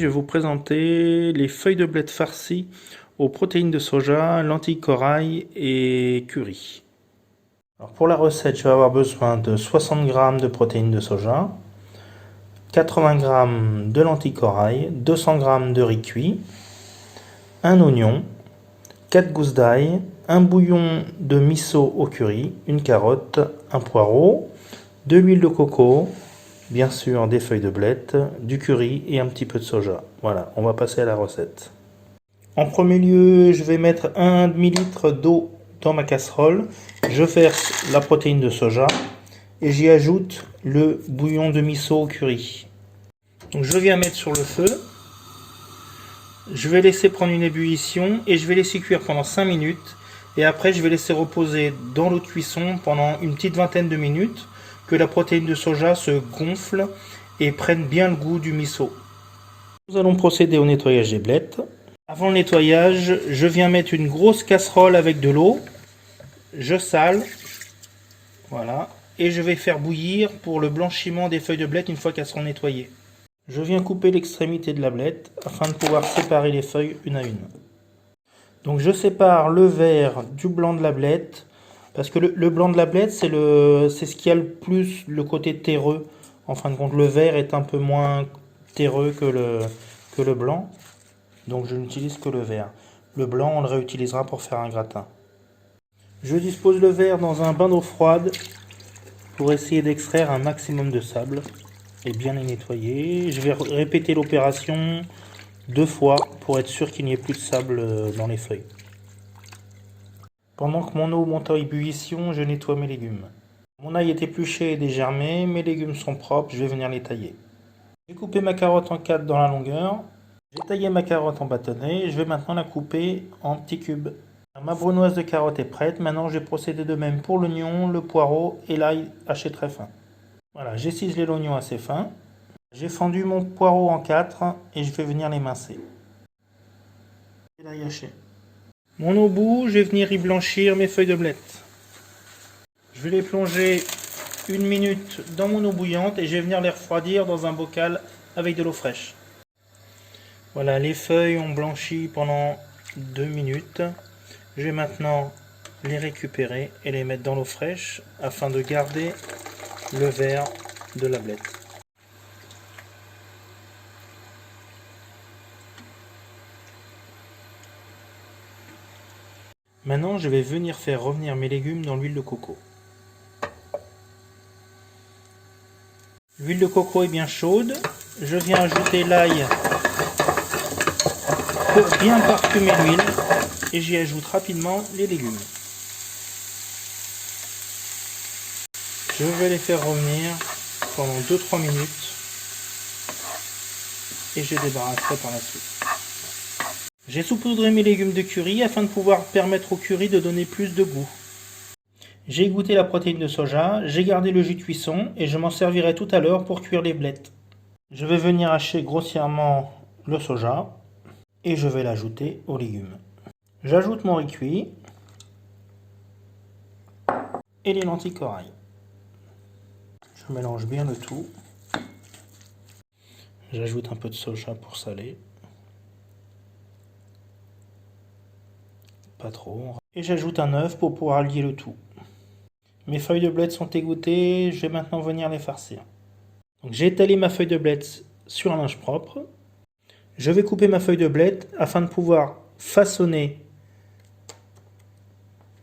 je vais vous présenter les feuilles de bled farcies aux protéines de soja, lentilles corail et curry. Alors pour la recette, je vais avoir besoin de 60 g de protéines de soja, 80 g de lentilles corail, 200 g de riz cuit, un oignon, 4 gousses d'ail, un bouillon de miso au curry, une carotte, un poireau, de l'huile de coco, bien sûr des feuilles de bled, du curry et un petit peu de soja. Voilà, on va passer à la recette. En premier lieu, je vais mettre un demi-litre d'eau dans ma casserole. Je verse la protéine de soja et j'y ajoute le bouillon de miso au curry. Donc je viens mettre sur le feu. Je vais laisser prendre une ébullition et je vais laisser cuire pendant 5 minutes. Et après, je vais laisser reposer dans l'eau de cuisson pendant une petite vingtaine de minutes, que la protéine de soja se gonfle et prenne bien le goût du miso. Nous allons procéder au nettoyage des blettes. Avant le nettoyage, je viens mettre une grosse casserole avec de l'eau. Je sale. Voilà. Et je vais faire bouillir pour le blanchiment des feuilles de bled une fois qu'elles seront nettoyées. Je viens couper l'extrémité de la blette afin de pouvoir séparer les feuilles une à une. Donc je sépare le vert du blanc de la blette, parce que le blanc de la blette c'est ce qui a le plus le côté terreux. En fin de compte, le vert est un peu moins terreux que le blanc, donc je n'utilise que le vert. Le blanc on le réutilisera pour faire un gratin. Je dispose le vert dans un bain d'eau froide pour essayer d'extraire un maximum de sable et bien les nettoyer. Je vais répéter l'opération 2 fois pour être sûr qu'il n'y ait plus de sable dans les feuilles. Pendant que mon eau monte à ébullition, je nettoie mes légumes. Mon ail est épluché et dégermé, mes légumes sont propres, je vais venir les tailler. J'ai coupé ma carotte en 4 dans la longueur. J'ai taillé ma carotte en bâtonnets, je vais maintenant la couper en petits cubes. Ma brunoise de carotte est prête, maintenant je vais procéder de même pour l'oignon, le poireau et l'ail haché très fin. Voilà, j'ai ciselé l'oignon assez fin. J'ai fendu mon poireau en 4 et je vais venir l'émincer. Et l'ail haché. Mon eau bout, je vais venir y blanchir mes feuilles de bled. Je vais les plonger 1 minute dans mon eau bouillante et je vais venir les refroidir dans un bocal avec de l'eau fraîche. Voilà, les feuilles ont blanchi pendant 2 minutes. Je vais maintenant les récupérer et les mettre dans l'eau fraîche afin de garder le vert de la bled. Maintenant, je vais venir faire revenir mes légumes dans l'huile de coco. L'huile de coco est bien chaude. Je viens ajouter l'ail pour bien parfumer l'huile et j'y ajoute rapidement les légumes. Je vais les faire revenir pendant 2-3 minutes et je débarrasserai par la suite. J'ai saupoudré mes légumes de curry afin de pouvoir permettre au curry de donner plus de goût. J'ai égoutter la protéine de soja, j'ai gardé le jus de cuisson et je m'en servirai tout à l'heure pour cuire les blettes. Je vais venir hacher grossièrement le soja et je vais l'ajouter aux légumes. J'ajoute mon riz cuit et les lentilles corail. Je mélange bien le tout. J'ajoute un peu de soja pour saler. Pas trop. Et j'ajoute un œuf pour pouvoir lier le tout. Mes feuilles de bled sont égouttées, je vais maintenant venir les farcir. J'ai étalé ma feuille de bled sur un linge propre. Je vais couper ma feuille de bled afin de pouvoir façonner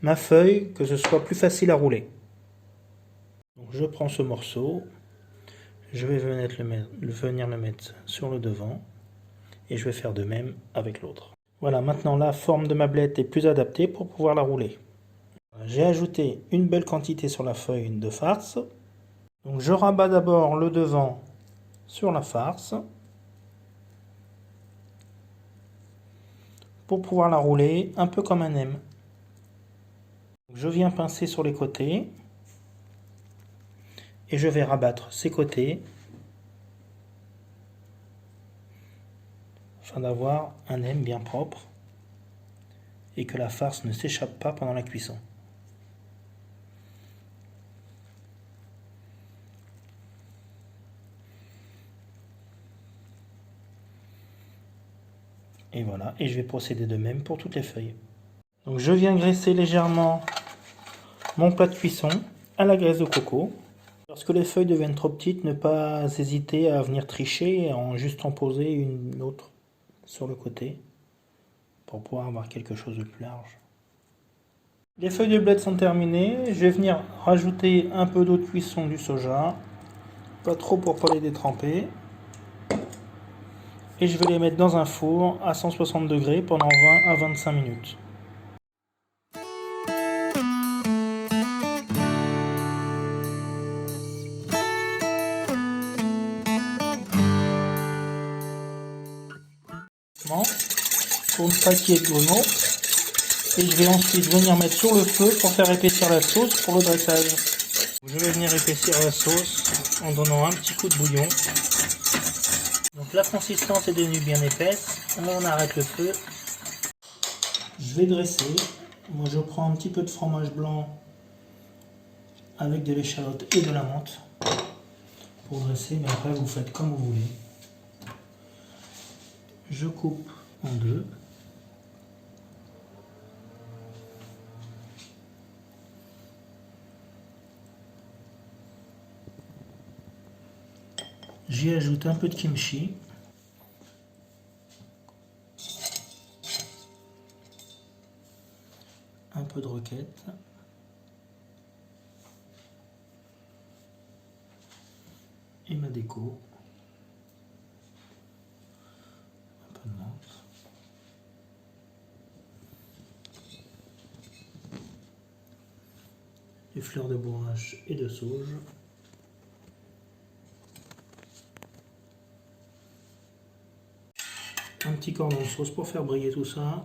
ma feuille, que ce soit plus facile à rouler. Donc je prends ce morceau, je vais venir le mettre sur le devant et je vais faire de même avec l'autre. Voilà, maintenant la forme de ma blette est plus adaptée pour pouvoir la rouler. J'ai ajouté une belle quantité sur la feuille de farce. Donc je rabats d'abord le devant sur la farce pour pouvoir la rouler un peu comme un M. Je viens pincer sur les côtés et je vais rabattre ces côtés afin d'avoir un M bien propre et que la farce ne s'échappe pas pendant la cuisson. Et voilà, et je vais procéder de même pour toutes les feuilles. Donc je viens graisser légèrement mon plat de cuisson à la graisse de coco. Lorsque les feuilles deviennent trop petites, ne pas hésiter à venir tricher juste en poser une autre sur le côté pour pouvoir avoir quelque chose de plus large. Les feuilles de bled sont terminées, je vais venir rajouter un peu d'eau de cuisson du soja, pas trop pour pas les détremper. Et je vais les mettre dans un four à 160 degrés pendant 20 à 25 minutes. Pour ne pas qu'il y ait de grumeaux. Et je vais ensuite venir mettre sur le feu pour faire épaissir la sauce pour le dressage. Je vais venir épaissir la sauce en donnant un petit coup de bouillon. Donc la consistance est devenue bien épaisse. On arrête le feu. Je vais dresser. Moi je prends un petit peu de fromage blanc avec de l'échalote et de la menthe pour dresser, mais après vous faites comme vous voulez. Je coupe en deux. J'y ajoute un peu de kimchi. Un peu de roquette. Et ma déco. Un peu de menthe. Des fleurs de bourrache et de sauge. Un petit cordon de sauce pour faire briller tout ça.